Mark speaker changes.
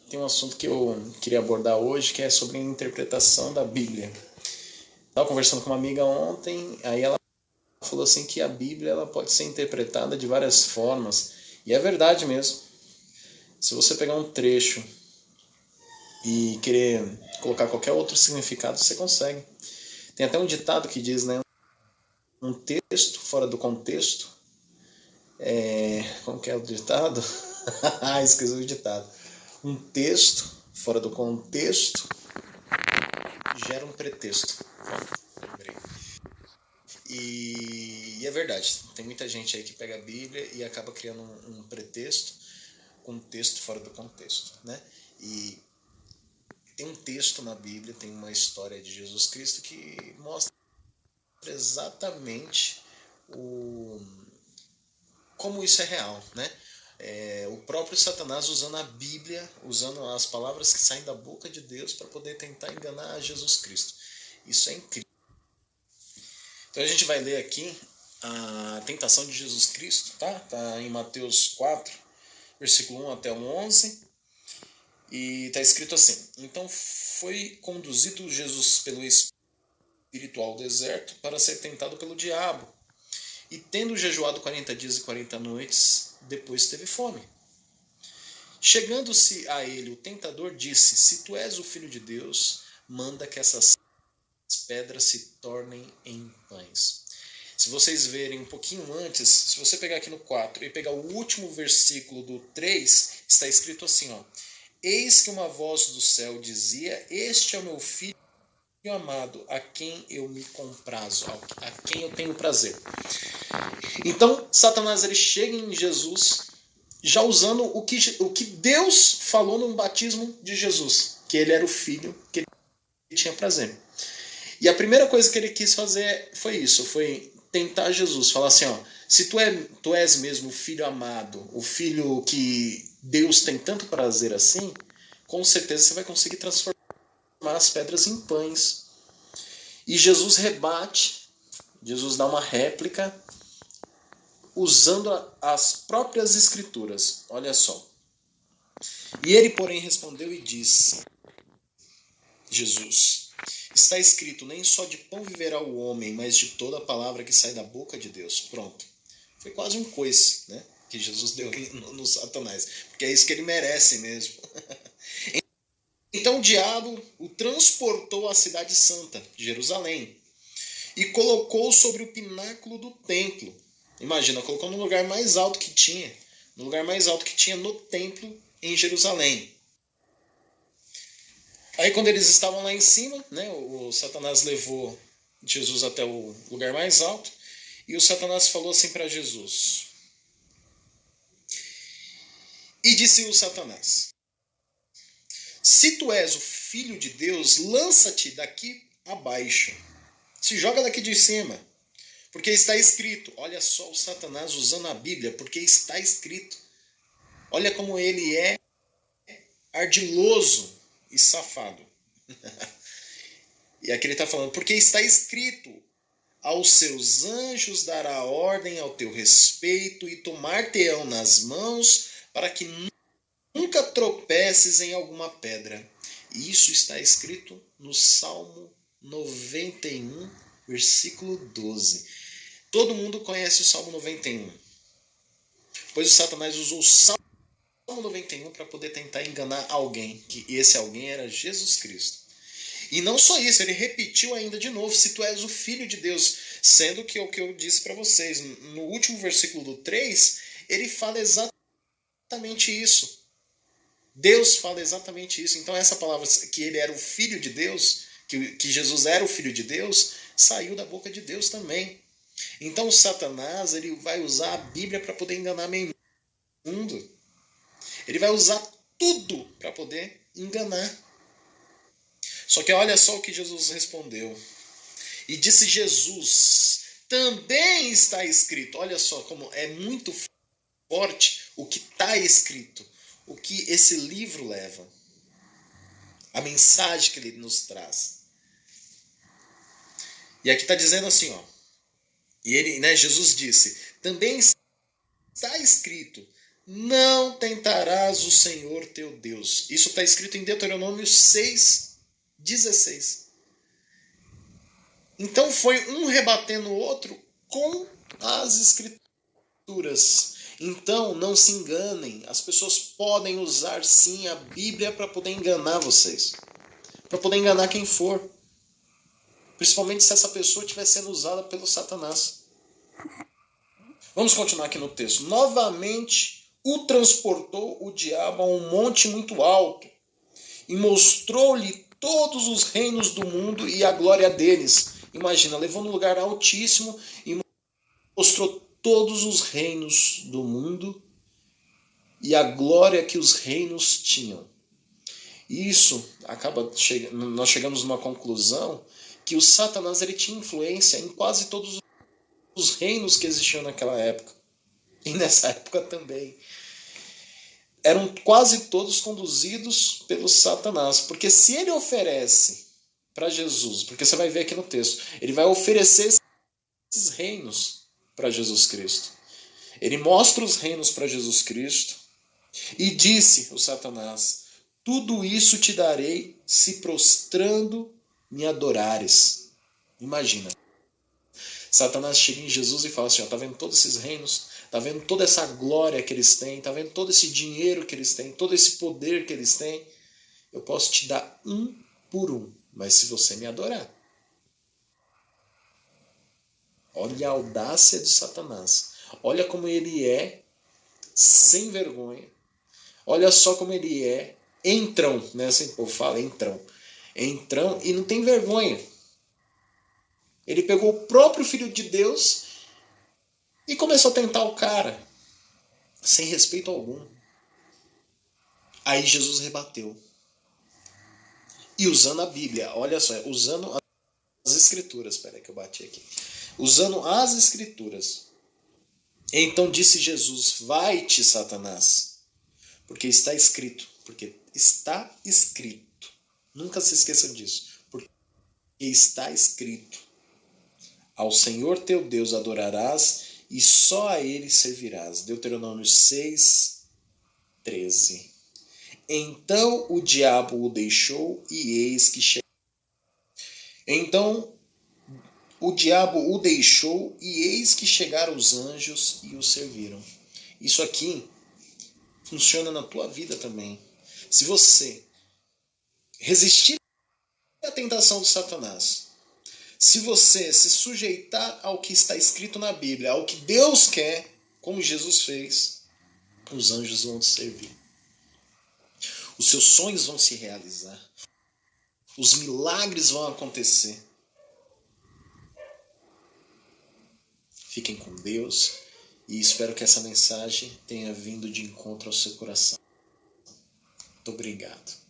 Speaker 1: tem um assunto que eu queria abordar hoje, que é sobre a interpretação da Bíblia. Estava conversando com uma amiga ontem, aí ela falou assim que a Bíblia ela pode ser interpretada de várias formas, e é verdade mesmo. Se você pegar um trecho e querer colocar qualquer outro significado, você consegue. Tem até um ditado que diz, né? Um texto fora do contexto. Como que é o ditado? Esqueci o ditado. Um texto fora do contexto gera um pretexto. Lembrei. E é verdade. Tem muita gente aí que pega a Bíblia e acaba criando um pretexto com um texto fora do contexto, né? E tem um texto na Bíblia, tem uma história de Jesus Cristo que mostra exatamente como isso é real, né? O próprio Satanás usando a Bíblia, usando as palavras que saem da boca de Deus para poder tentar enganar Jesus Cristo. Isso é incrível. Então a gente vai ler aqui a tentação de Jesus Cristo, tá? Tá em Mateus 4, versículo 1 até o 11. E está escrito assim: Então foi conduzido Jesus pelo Espírito ao deserto para ser tentado pelo diabo. E tendo jejuado 40 dias e 40 noites, depois teve fome. Chegando-se a ele, o tentador disse: Se tu és o Filho de Deus, manda que essas pedras se tornem em pães. Se vocês verem um pouquinho antes, se você pegar aqui no 4 e pegar o último versículo do 3, está escrito assim, ó: Eis que uma voz do céu dizia: Este é o meu filho amado, a quem eu me comprazo, a quem eu tenho prazer. Então, Satanás ele chega em Jesus já usando o que Deus falou no batismo de Jesus, que ele era o filho, que ele tinha prazer. E a primeira coisa que ele quis fazer foi isso, foi tentar Jesus, falar assim, ó, se tu és mesmo o filho amado, o filho que Deus tem tanto prazer assim, com certeza você vai conseguir transformar as pedras em pães. E Jesus rebate, Jesus dá uma réplica, usando as próprias escrituras. Olha só. E ele, porém, respondeu e disse, Jesus, está escrito, nem só de pão viverá o homem, mas de toda a palavra que sai da boca de Deus. Pronto. Foi quase um coice, né? Que Jesus deu no Satanás. Porque é isso que ele merece mesmo. Então o diabo o transportou à cidade santa, Jerusalém, e colocou sobre o pináculo do templo. Imagina, colocou no lugar mais alto que tinha. No lugar mais alto que tinha no templo em Jerusalém. Aí quando eles estavam lá em cima, né, o Satanás levou Jesus até o lugar mais alto. E o Satanás falou assim para Jesus. E disse o Satanás: Se tu és o filho de Deus, lança-te daqui abaixo. Se joga daqui de cima. Porque está escrito. Olha só o Satanás usando a Bíblia. Porque está escrito. Olha como ele é ardiloso e safado. E aqui ele está falando. Porque está escrito. Aos seus anjos dará ordem ao teu respeito e tomar-te-ão nas mãos para que nunca tropeces em alguma pedra. E isso está escrito no Salmo 91, versículo 12. Todo mundo conhece o Salmo 91. Pois o Satanás usou o Salmo 91 para poder tentar enganar alguém, que esse alguém era Jesus Cristo. E não só isso, ele repetiu ainda de novo, se tu és o Filho de Deus, sendo que é o que eu disse para vocês, no último versículo do 3, ele fala exatamente isso. Deus fala exatamente isso. Então essa palavra que ele era o Filho de Deus, que Jesus era o Filho de Deus, saiu da boca de Deus também. Então o Satanás ele vai usar a Bíblia para poder enganar meio mundo. Ele vai usar tudo para poder enganar. Só que olha só o que Jesus respondeu. E disse Jesus, também está escrito. Olha só como é muito forte o que está escrito. O que esse livro leva. A mensagem que ele nos traz. E aqui está dizendo assim, ó. E ele, né, Jesus disse, também está escrito, não tentarás o Senhor teu Deus. Isso está escrito em Deuteronômio 6,16. Então foi um rebatendo o outro com as escrituras. Então não se enganem, as pessoas podem usar sim a Bíblia para poder enganar vocês, para poder enganar quem for, principalmente se essa pessoa estiver sendo usada pelo Satanás. Vamos continuar aqui no texto. Novamente o transportou o diabo a um monte muito alto e mostrou-lhe todos os reinos do mundo e a glória deles. Imagina, levou num lugar altíssimo e mostrou todos os reinos do mundo e a glória que os reinos tinham. Isso nós chegamos numa conclusão que o Satanás ele tinha influência em quase todos os reinos que existiam naquela época. E nessa época também. Eram quase todos conduzidos pelo Satanás. Porque se ele oferece para Jesus, porque você vai ver aqui no texto, ele vai oferecer esses reinos para Jesus Cristo. Ele mostra os reinos para Jesus Cristo e disse o Satanás: tudo isso te darei se prostrando me adorares. Imagina. Satanás chega em Jesus e fala assim, tá vendo todos esses reinos? Tá vendo toda essa glória que eles têm? Tá vendo todo esse dinheiro que eles têm? Todo esse poder que eles têm? Eu posso te dar um por um, mas se você me adorar. Olha a audácia de Satanás. Olha como ele é sem vergonha. Olha só como ele é entrão, né? Assim o povo fala, entrão. Entrão e não tem vergonha. Ele pegou o próprio Filho de Deus e começou a tentar o cara, sem respeito algum. Aí Jesus rebateu. E usando a Bíblia, olha só, usando as Escrituras, espera que eu bati aqui. Usando as Escrituras. Então disse Jesus, vai-te, Satanás, porque está escrito. Porque está escrito. Nunca se esqueça disso. Porque está escrito. Ao Senhor teu Deus adorarás e só a ele servirás. Deuteronômio 6:13. Então o diabo o deixou e eis que chegaram os anjos e o serviram. Isso aqui funciona na tua vida também. Se você resistir à tentação do Satanás, se você se sujeitar ao que está escrito na Bíblia, ao que Deus quer, como Jesus fez, os anjos vão te servir. Os seus sonhos vão se realizar. Os milagres vão acontecer. Fiquem com Deus e espero que essa mensagem tenha vindo de encontro ao seu coração. Muito obrigado.